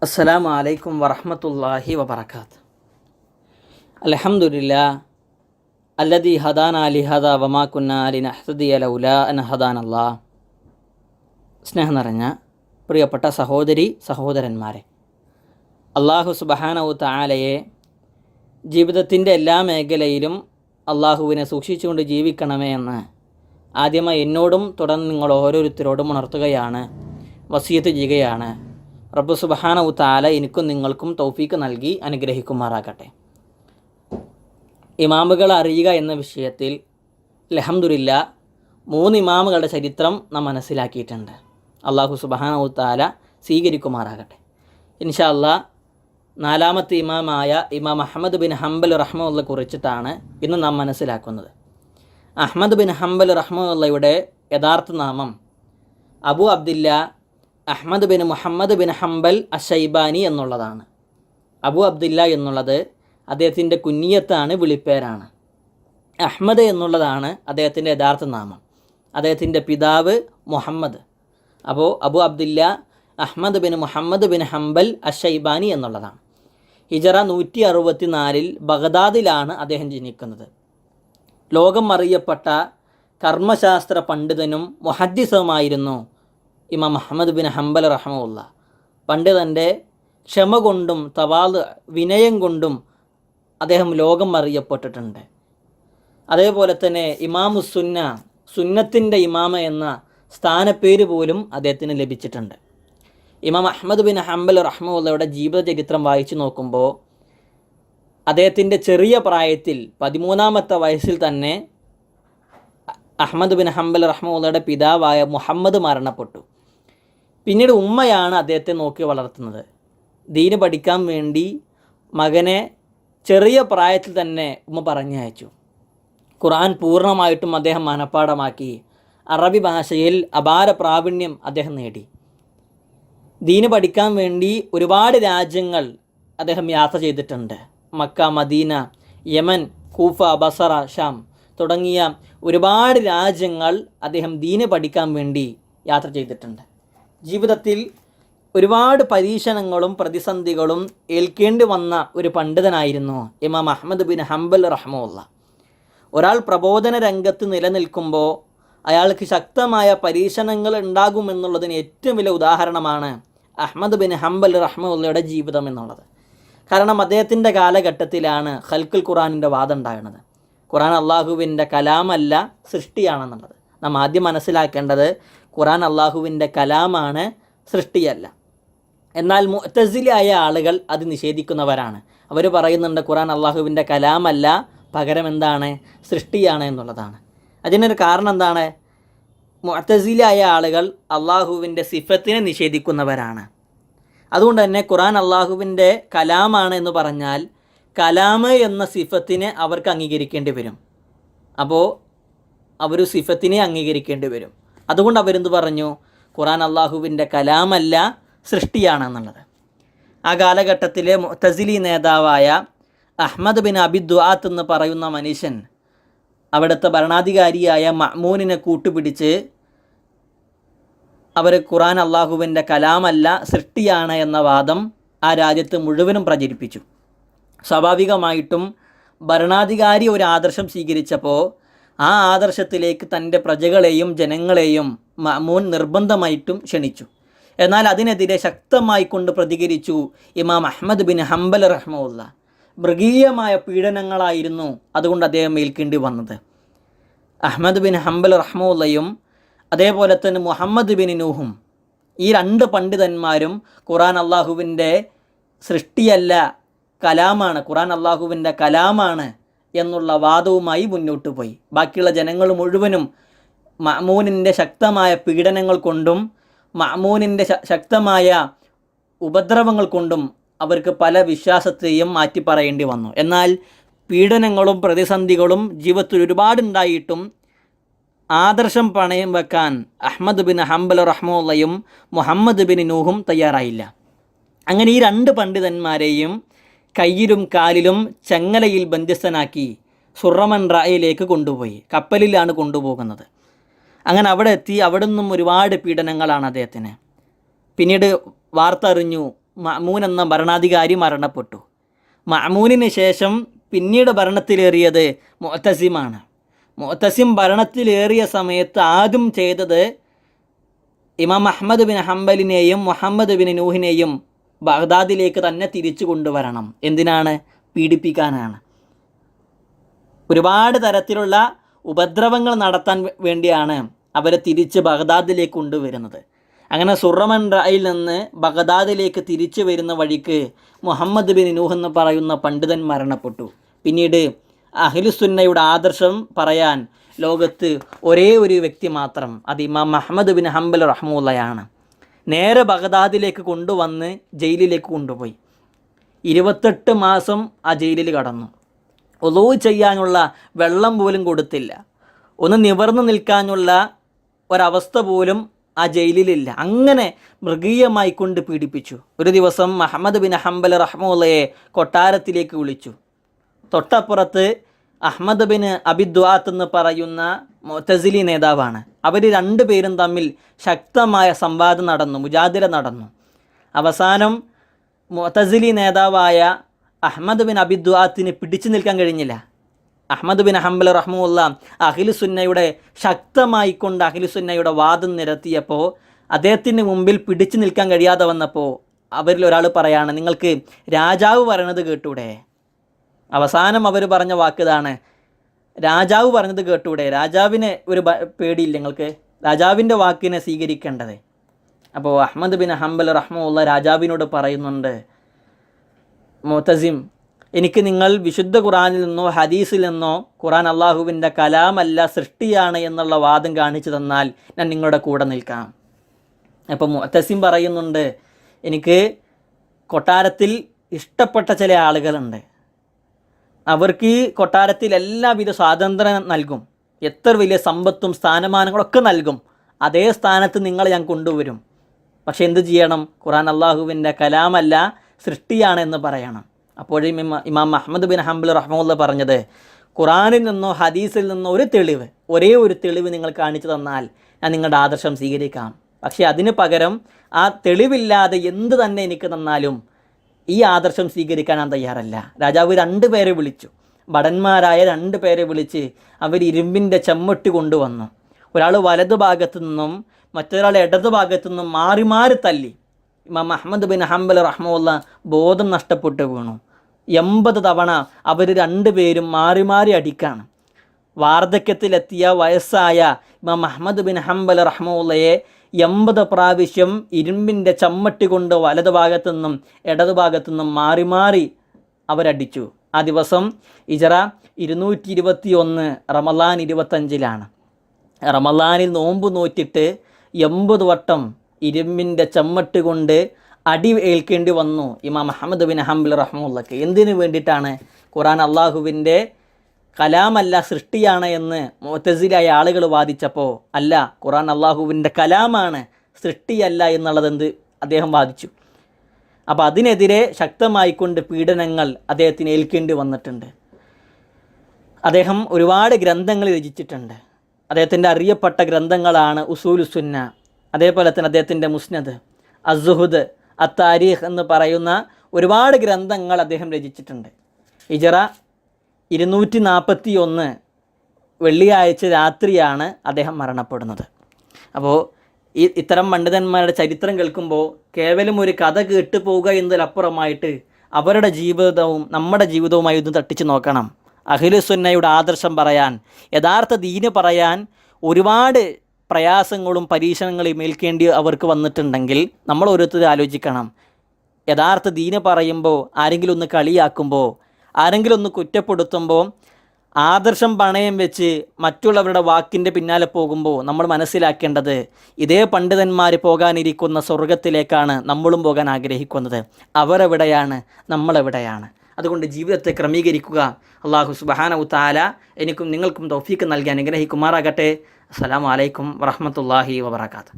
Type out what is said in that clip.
അസ്സലാമു അലൈക്കും വറഹ്മത്തുള്ളാഹി വബറകാത്ത്. അൽഹംദുലില്ലാഹ് അല്ലദീ ഹദാനാ ലിഹാദാ വമാ കുന്നാ ലിനഹ്തദിയ ലൗലാ അൻ ഹദാനല്ലാഹ്. സ്നേഹം നിറഞ്ഞ പ്രിയപ്പെട്ട സഹോദരി സഹോദരന്മാരെ, അള്ളാഹു സുബ്ഹാനഹു തആലയെ ജീവിതത്തിൻ്റെ എല്ലാ മേഖലയിലും അള്ളാഹുവിനെ സൂക്ഷിച്ചുകൊണ്ട് ജീവിക്കണമേ എന്ന് ആദ്യമായി എന്നോടും തുടർന്ന് നിങ്ങൾ ഓരോരുത്തരോടും ഉണർത്തുകയാണ്, വസിയത്ത് ചെയ്യുകയാണ്. റബ്ബ് സുബ്ഹാനഹു തആല എനിക്കും നിങ്ങൾക്കും തൗഫീക്ക് നൽകി അനുഗ്രഹിക്കുമാറാകട്ടെ. ഇമാമുകൾ അറിയുക എന്ന വിഷയത്തിൽ അൽഹംദുലില്ലാഹ് 3 ഇമാമുകളുടെ ചരിത്രം നാം മനസ്സിലാക്കിയിട്ടുണ്ട്. അള്ളാഹു സുബ്ഹാനഹു തആല സ്വീകരിക്കുമാറാകട്ടെ. ഇൻഷാ അല്ലാഹ് 4ാമത്തെ ഇമാമായ ഇമാം അഹ്മദ് ബിൻ ഹംബൽ റഹ്മത്തുള്ളാഹിയെ കുറിച്ചിട്ടാണ് ഇന്ന് നാം മനസ്സിലാക്കുന്നത്. അഹ്മദ് ബിൻ ഹംബൽ റഹ്മത്തുള്ളാഹിയുടെ യഥാർത്ഥ നാമം Abu Abdillah Ahmad bin Muhammad bin Hanbal Ash-Shaybani എന്നുള്ളതാണ്. അബു അബ്ദില്ല എന്നുള്ളത് അദ്ദേഹത്തിൻ്റെ കുഞ്ഞിയത്താണ്, വിളിപ്പേരാണ്. അഹ്മദ് എന്നുള്ളതാണ് അദ്ദേഹത്തിൻ്റെ യഥാർത്ഥ നാമം. അദ്ദേഹത്തിൻ്റെ പിതാവ് മുഹമ്മദ്. അപ്പോൾ Abu Abdillah Ahmad bin Muhammad bin Hanbal Ash-Shaybani എന്നുള്ളതാണ്. ഹിജറ 164 ബഗ്ദാദിലാണ് അദ്ദേഹം ജനിക്കുന്നത്. ലോകം അറിയപ്പെട്ട കർമ്മശാസ്ത്ര പണ്ഡിതനും മുഹദ്ദിസുമായിരുന്നു ഇമാം അഹ്മദ് ബിൻ ഹംബൽ റഹ്മത്തുള്ളാഹി. പണ്ട് തൻ്റെ ക്ഷമ കൊണ്ടും തവാള് വിനയം കൊണ്ടും അദ്ദേഹം ലോകം അറിയപ്പെട്ടിട്ടുണ്ട്. അതേപോലെ തന്നെ ഇമാമുസുന്ന, സുന്നത്തിൻ്റെ ഇമാമ എന്ന സ്ഥാനപ്പേര് പോലും അദ്ദേഹത്തിന് ലഭിച്ചിട്ടുണ്ട്. ഇമാം അഹ്മദ് ബിൻ ഹംബൽ റഹ്മത്തുള്ളാഹിയുടെ ജീവിത ചരിത്രം വായിച്ചു നോക്കുമ്പോൾ അദ്ദേഹത്തിൻ്റെ ചെറിയ പ്രായത്തിൽ 13ാമത്തെ വയസ്സിൽ തന്നെ അഹ്മദ് ബിൻ ഹംബൽ റഹ്മത്തുള്ളാഹിയുടെ പിതാവായ മുഹമ്മദ് മരണപ്പെട്ടു. പിന്നീട് ഉമ്മയാണ് അദ്ദേഹത്തെ നോക്കി വളർത്തുന്നത്. ദീന് പഠിക്കാൻ വേണ്ടി മകനെ ചെറിയ പ്രായത്തിൽ തന്നെ ഉമ്മ പറഞ്ഞയച്ചു. ഖുർആൻ പൂർണ്ണമായിട്ടും അദ്ദേഹം മനഃപ്പാഠമാക്കി. അറബി ഭാഷയിൽ അപാര പ്രാവീണ്യം അദ്ദേഹം നേടി. ദീന് പഠിക്കാൻ വേണ്ടി ഒരുപാട് രാജ്യങ്ങൾ അദ്ദേഹം യാത്ര ചെയ്തിട്ടുണ്ട്. Mecca, Medina, Yemen, Kufa, Basra, Sham തുടങ്ങിയ ഒരുപാട് രാജ്യങ്ങൾ അദ്ദേഹം ദീന് പഠിക്കാൻ വേണ്ടി യാത്ര ചെയ്തിട്ടുണ്ട്. ജീവിതത്തിൽ ഒരുപാട് പരീക്ഷണങ്ങളും പ്രതിസന്ധികളും ഏൽക്കേണ്ടി വന്ന ഒരു പണ്ഡിതനായിരുന്നു ഇമാം അഹ്മദ് ബിൻ ഹംബൽ റഹ്മത്തുള്ളാഹി. ഒരാൾ പ്രബോധന രംഗത്ത് നിലനിൽക്കുമ്പോൾ അയാൾക്ക് ശക്തമായ പരീക്ഷണങ്ങൾ ഉണ്ടാകുമെന്നുള്ളതിന് ഏറ്റവും വലിയ ഉദാഹരണമാണ് അഹ്മദ് ബിൻ ഹംബൽ റഹ്മത്തുള്ളാഹിയുടെ ജീവിതം എന്നുള്ളത്. കാരണം അദ്ദേഹത്തിൻ്റെ കാലഘട്ടത്തിലാണ് ഖൽഖുൽ ഖുർആനിൻ്റെ വാദം ഉണ്ടാകുന്നത്. ഖുർആൻ അള്ളാഹുവിൻ്റെ കലാമല്ല, സൃഷ്ടിയാണെന്നുള്ളത് നാം ആദ്യം മനസ്സിലാക്കേണ്ടത്. ഖുർആൻ അള്ളാഹുവിൻ്റെ കലാമാണ്, സൃഷ്ടിയല്ല. എന്നാൽ മുഅ്തസിലിയായ ആളുകൾ അത് നിഷേധിക്കുന്നവരാണ്. അവർ പറയുന്നുണ്ട് ഖുർആൻ അള്ളാഹുവിൻ്റെ കലാമല്ല, പകരം എന്താണ്, സൃഷ്ടിയാണ് എന്നുള്ളതാണ്. അതിനൊരു കാരണം എന്താണ്? മുഅ്തസിലിയായ ആളുകൾ അള്ളാഹുവിൻ്റെ സിഫത്തിനെ നിഷേധിക്കുന്നവരാണ്. അതുകൊണ്ട് തന്നെ ഖുർആൻ അള്ളാഹുവിൻ്റെ കലാമാണ് എന്ന് പറഞ്ഞാൽ കലാമ് എന്ന സിഫത്തിനെ അവർക്ക് അംഗീകരിക്കേണ്ടി വരും. അപ്പോൾ അവർ സിഫത്തിനെ അംഗീകരിക്കേണ്ടി വരും. അതുകൊണ്ട് അവരെന്ത് പറഞ്ഞു? ഖുർആൻ അള്ളാഹുവിൻ്റെ കലാമല്ല, സൃഷ്ടിയാണെന്നുള്ളത്. ആ കാലഘട്ടത്തിലെ മുഅ്തസിലി നേതാവായ അഹ്മദ് ബിൻ അബി ദുആത്ത് എന്ന് പറയുന്ന മനുഷ്യൻ അവിടുത്തെ ഭരണാധികാരിയായ മഅ്മൂനിനെ കൂട്ടുപിടിച്ച് അവർ ഖുർആൻ അള്ളാഹുവിൻ്റെ കലാമല്ല, സൃഷ്ടിയാണ് എന്ന വാദം ആ രാജ്യത്ത് മുഴുവനും പ്രചരിപ്പിച്ചു. സ്വാഭാവികമായിട്ടും ഭരണാധികാരി ഒരു ആദർശം സ്വീകരിച്ചപ്പോൾ ആ ആദർശത്തിലേക്ക് തൻ്റെ പ്രജകളെയും ജനങ്ങളെയും മഅ്മൂൻ നിർബന്ധമായിട്ടും ക്ഷണിച്ചു. എന്നാൽ അതിനെതിരെ ശക്തമായി കൊണ്ട് പ്രതികരിച്ചു ഇമാം അഹ്മദ് ബിൻ ഹംബൽ റഹ്മത്തുള്ളാഹി. മൃഗീയമായ പീഡനങ്ങളായിരുന്നു അതുകൊണ്ട് അദ്ദേഹം ഏൽക്കേണ്ടി വന്നത്. അഹ്മദ് ബിൻ ഹംബൽ റഹ്മത്തുള്ളാഹിയും അതേപോലെ തന്നെ മുഹമ്മദ് ബിൻ നൂഹും, ഈ 2 പണ്ഡിതന്മാരും ഖുർആൻ അള്ളാഹുവിൻ്റെ സൃഷ്ടിയല്ല, കലാമാണ്, ഖുർആൻ അള്ളാഹുവിൻ്റെ കലാമാണ് എന്നുള്ള വാദവുമായി മുന്നോട്ട് പോയി. ബാക്കിയുള്ള ജനങ്ങൾ മുഴുവനും മഅ്മൂനിൻ്റെ ശക്തമായ പീഡനങ്ങൾ കൊണ്ടും മഅ്മൂനിൻ്റെ ശക്തമായ ഉപദ്രവങ്ങൾ കൊണ്ടും അവർക്ക് പല വിശ്വാസത്തെയും മാറ്റിപ്പറയേണ്ടി വന്നു. എന്നാൽ പീഡനങ്ങളും പ്രതിസന്ധികളും ജീവിതത്തിൽ ഒരുപാടുണ്ടായിട്ടും ആദർശം പണയം വെക്കാൻ അഹ്മദ് ബിൻ ഹംബൽ റഹ്മത്തുള്ളാഹിയും മുഹമ്മദ് ബിൻ നൂഹും തയ്യാറായില്ല. അങ്ങനെ ഈ 2 പണ്ഡിതന്മാരെയും കയ്യിലും കാലിലും ചങ്ങലയിൽ ബന്ധിസ്ഥനാക്കി സുറമൻ റായിലേക്ക് കൊണ്ടുപോയി. കപ്പലിലാണ് കൊണ്ടുപോകുന്നത്. അങ്ങനെ അവിടെ എത്തി. അവിടെ നിന്നും ഒരുപാട് പീഡനങ്ങളാണ് അദ്ദേഹത്തിന്. പിന്നീട് വാർത്ത അറിഞ്ഞു മഅ്മൂൻ എന്ന ഭരണാധികാരി മരണപ്പെട്ടു. മഅ്മൂനിന് ശേഷം പിന്നീട് ഭരണത്തിലേറിയത് മുഅ്തസിമാണ്. മുഅ്തസിം ഭരണത്തിലേറിയ സമയത്ത് ആദ്യം ചെയ്തത് ഇമാം അഹ്മദ് ബിൻ ഹംബലിനെയും മുഹമ്മദ് ബിൻ നൂഹിനെയും ബഗ്ദാദിലേക്ക് തന്നെ തിരിച്ചു കൊണ്ടുവരണം. എന്തിനാണ്? പീഡിപ്പിക്കാനാണ്. ഒരുപാട് തരത്തിലുള്ള ഉപദ്രവങ്ങൾ നടത്താൻ വേണ്ടിയാണ് അവരെ തിരിച്ച് ബഗ്ദാദിലേക്ക് കൊണ്ടുവരുന്നത്. അങ്ങനെ സുറമൻ റയിൽ നിന്ന് ബഗ്ദാദിലേക്ക് തിരിച്ചു വരുന്ന വഴിക്ക് മുഹമ്മദ് ബിൻ നൂഹ് എന്ന് പറയുന്ന പണ്ഡിതൻ മരണപ്പെട്ടു. പിന്നീട് അഹ്ലുസുന്നയുടെ ആദർശം പറയാൻ ലോകത്ത് ഒരേ ഒരു വ്യക്തി മാത്രം, അത് ഇമാം അഹ്മദ് ബിൻ ഹംബൽ റഹ്മത്തുള്ളാഹിയാണ്. നേരെ ബഗ്ദാദിലേക്ക് കൊണ്ടുവന്ന് ജയിലിലേക്ക് കൊണ്ടുപോയി. 28 മാസം ആ ജയിലിൽ കടന്നു. ഒളൂ ചെയ്യാനുള്ള വെള്ളം പോലും കൊടുത്തില്ല. ഒന്ന് നിവർന്നു നിൽക്കാനുള്ള ഒരവസ്ഥ പോലും ആ ജയിലിലില്ല. അങ്ങനെ മൃഗീയമായി കൊണ്ട് പീഡിപ്പിച്ചു. ഒരു ദിവസം അഹ്മദ് ബിൻ ഹംബൽ റഹ്മത്തുള്ളാഹിയെ കൊട്ടാരത്തിലേക്ക് വിളിച്ചു. തൊട്ടപ്പുറത്ത് അഹ്മദ് ബിൻ അബിദ്വാത്ത് എന്ന് പറയുന്ന മുഅ്തസിലി നേതാവാണ്. അവർ രണ്ടുപേരും തമ്മിൽ ശക്തമായ സംവാദം നടന്നു, മുജാദില നടന്നു. അവസാനം മുഅ്തസിലി നേതാവായ അഹ്മദ് ബിൻ അബിദ്വാത്തിന് പിടിച്ചു നിൽക്കാൻ കഴിഞ്ഞില്ല. അഹ്മദ് ബിൻ ഹംബൽ റഹ്മത്തുള്ളാഹി അഹ്ലുസുന്നയുടെ ശക്തമായിക്കൊണ്ട് അഹ്ലുസുന്നയുടെ വാദം നിരത്തിയപ്പോൾ അദ്ദേഹത്തിന് മുമ്പിൽ പിടിച്ചു നിൽക്കാൻ കഴിയാതെ വന്നപ്പോൾ അവരിൽ ഒരാൾ പറയാണ്, നിങ്ങൾക്ക് രാജാവ് പറയണത് കേട്ടൂടെ? അവസാനം അവർ പറഞ്ഞ വാക്കിതാണ്, രാജാവ് പറഞ്ഞത് കേട്ടൂടെ? രാജാവിന് ഒരു പേടിയില്ല നിങ്ങൾക്ക്? രാജാവിൻ്റെ വാക്കിനെ സ്വീകരിക്കേണ്ടത്. അപ്പോൾ അഹ്മദ് ബിൻ ഹംബൽ റഹ്മത്തുള്ളാഹി രാജാവിനോട് പറയുന്നുണ്ട്, മുഅ്തസിം, എനിക്ക് നിങ്ങൾ വിശുദ്ധ ഖുറാനിൽ നിന്നോ ഹദീസിൽ നിന്നോ ഖുറാൻ അള്ളാഹുവിൻ്റെ കലാമല്ല സൃഷ്ടിയാണ് എന്നുള്ള വാദം കാണിച്ചു തന്നാൽ ഞാൻ നിങ്ങളുടെ കൂടെ നിൽക്കാം. അപ്പോൾ മുഅ്തസിം പറയുന്നുണ്ട്, എനിക്ക് കൊട്ടാരത്തിൽ ഇഷ്ടപ്പെട്ട ചില ആളുകളുണ്ട്. അവർക്ക് ഈ കൊട്ടാരത്തിൽ എല്ലാവിധ സ്വാതന്ത്ര്യം നൽകും, എത്ര വലിയ സമ്പത്തും സ്ഥാനമാനങ്ങളൊക്കെ നൽകും. അതേ സ്ഥാനത്ത് നിങ്ങളെ ഞാൻ കൊണ്ടുവരും. പക്ഷെ എന്ത് ചെയ്യണം? ഖുറാൻ അള്ളാഹുവിൻ്റെ കലാമല്ല സൃഷ്ടിയാണ് എന്ന് പറയണം. അപ്പോഴും ഇമാം അഹ്മദ് ബിൻ ഹംബൽ റഹ്മത്തുള്ളാഹി പറഞ്ഞത്, ഖുറാനിൽ നിന്നോ ഹദീസിൽ നിന്നോ ഒരു തെളിവ്, ഒരേ ഒരു തെളിവ് നിങ്ങൾ കാണിച്ചു തന്നാൽ ഞാൻ നിങ്ങളുടെ ആദർശം സ്വീകരിക്കാം. പക്ഷേ അതിന് പകരം ആ തെളിവില്ലാതെ എന്ത് തന്നെ എനിക്ക് തന്നാലും ഈ ആദർശം സ്വീകരിക്കാൻ ഞാൻ തയ്യാറല്ല. രാജാവ് 2 പേരെ വിളിച്ചു, ഭടന്മാരായ 2 പേരെ വിളിച്ച് അവർ ഇരുമ്പിൻ്റെ ചെമ്മട്ടി കൊണ്ടുവന്നു. ഒരാൾ വലതു ഭാഗത്തു നിന്നും മറ്റൊരാൾ ഇടതു ഭാഗത്തു നിന്നും മാറി മാറി തല്ലി. ഇമാം അഹ്മദ് ബിൻ ഹംബൽ റഹ്മത്തുള്ളാഹി ബോധം നഷ്ടപ്പെട്ടു വീണു. 80 തവണ അവർ 2 പേരും മാറി മാറി അടിക്കാണ്. വാർദ്ധക്യത്തിലെത്തിയ വയസ്സായ ഇമാം അഹ്മദ് ബിൻ ഹംബൽ റഹ്മത്തുള്ളാഹിയെ 80 പ്രാവശ്യം ഇരുമ്പിൻ്റെ ചമ്മട്ടി കൊണ്ട് വലതു ഭാഗത്തു നിന്നും ഇടതു ഭാഗത്തു നിന്നും മാറി മാറി അവരടിച്ചു. ആ ദിവസം ഹിജ്റ 221 റമളാൻ 25-ലാണ്. റമളാനിൽ നോമ്പ് നോറ്റിട്ട് 80 വട്ടം ഇരുമ്പിൻ്റെ ചമ്മട്ടി കൊണ്ട് അടി ഏൽക്കേണ്ടി വന്നു ഇമാം അഹ്മദ് ബിൻ ഹംബൽ റഹ്മത്തുള്ളാഹിക്ക്. എന്തിനു വേണ്ടിയിട്ടാണ്? ഖുറാൻ അള്ളാഹുവിൻ്റെ കലാമല്ല സൃഷ്ടിയാണ് എന്ന് മുഅ്തസിലായ ആളുകൾ വാദിച്ചപ്പോൾ, അല്ല, ഖുറാൻ അള്ളാഹുവിൻ്റെ കലാമാണ് സൃഷ്ടിയല്ല എന്നുള്ളതെന്ത് അദ്ദേഹം വാദിച്ചു. അപ്പോൾ അതിനെതിരെ ശക്തമായിക്കൊണ്ട് പീഡനങ്ങൾ അദ്ദേഹത്തിന് ഏൽക്കേണ്ടി വന്നിട്ടുണ്ട്. അദ്ദേഹം ഒരുപാട് ഗ്രന്ഥങ്ങൾ രചിച്ചിട്ടുണ്ട്. അദ്ദേഹത്തിൻ്റെ അറിയപ്പെട്ട ഗ്രന്ഥങ്ങളാണ് ഉസൂലുസുന്ന, അതേപോലെ തന്നെ അദ്ദേഹത്തിൻ്റെ മുസ്നദ്, അസ്സുഹുദ്, അത്താരീഖ് എന്ന് പറയുന്ന ഒരുപാട് ഗ്രന്ഥങ്ങൾ അദ്ദേഹം രചിച്ചിട്ടുണ്ട്. ഹിജ്റ 241 വെള്ളിയാഴ്ച രാത്രിയാണ് അദ്ദേഹം മരണപ്പെടുന്നത്. അപ്പോൾ ഇത്തരം പണ്ഡിതന്മാരുടെ ചരിത്രം കേൾക്കുമ്പോൾ കേവലം ഒരു കഥ കേട്ടു പോവുക എന്നതിലപ്പുറമായിട്ട് അവരുടെ ജീവിതവും നമ്മുടെ ജീവിതവുമായി ഒന്ന് തട്ടിച്ച് നോക്കണം. അഹ്ലുസുന്നയുടെ ആദർശം പറയാൻ, യഥാർത്ഥ ദീന് പറയാൻ ഒരുപാട് പ്രയാസങ്ങളും പരീക്ഷണങ്ങളും ഏൽക്കേണ്ടി അവർക്ക് വന്നിട്ടുണ്ടെങ്കിൽ നമ്മൾ ഓരോരുത്തരും ആലോചിക്കണം. യഥാർത്ഥ ദീന് പറയുമ്പോൾ ആരെങ്കിലും ഒന്ന് കളിയാക്കുമ്പോൾ, ആരെങ്കിലും ഒന്ന് കുറ്റപ്പെടുത്തുമ്പോൾ, ആദർശം പണയം വെച്ച് മറ്റുള്ളവരുടെ വാക്കിൻ്റെ പിന്നാലെ പോകുമ്പോൾ നമ്മൾ മനസ്സിലാക്കേണ്ടത് ഇതേ പണ്ഡിതന്മാർ പോകാനിരിക്കുന്ന സ്വർഗത്തിലേക്കാണ് നമ്മളും പോകാൻ ആഗ്രഹിക്കുന്നത്. അവരെവിടെയാണ്, നമ്മളെവിടെയാണ്? അതുകൊണ്ട് ജീവിതത്തെ ക്രമീകരിക്കുക. അല്ലാഹു സുബ്ഹാനഹു തആല എനിക്കും നിങ്ങൾക്കും തൗഫീഖ് നൽകി അനുഗ്രഹിക്കുമാറാകട്ടെ. അസ്സലാമു അലൈക്കും വറഹ്മത്തുള്ളാഹി വബറകാതുഹു.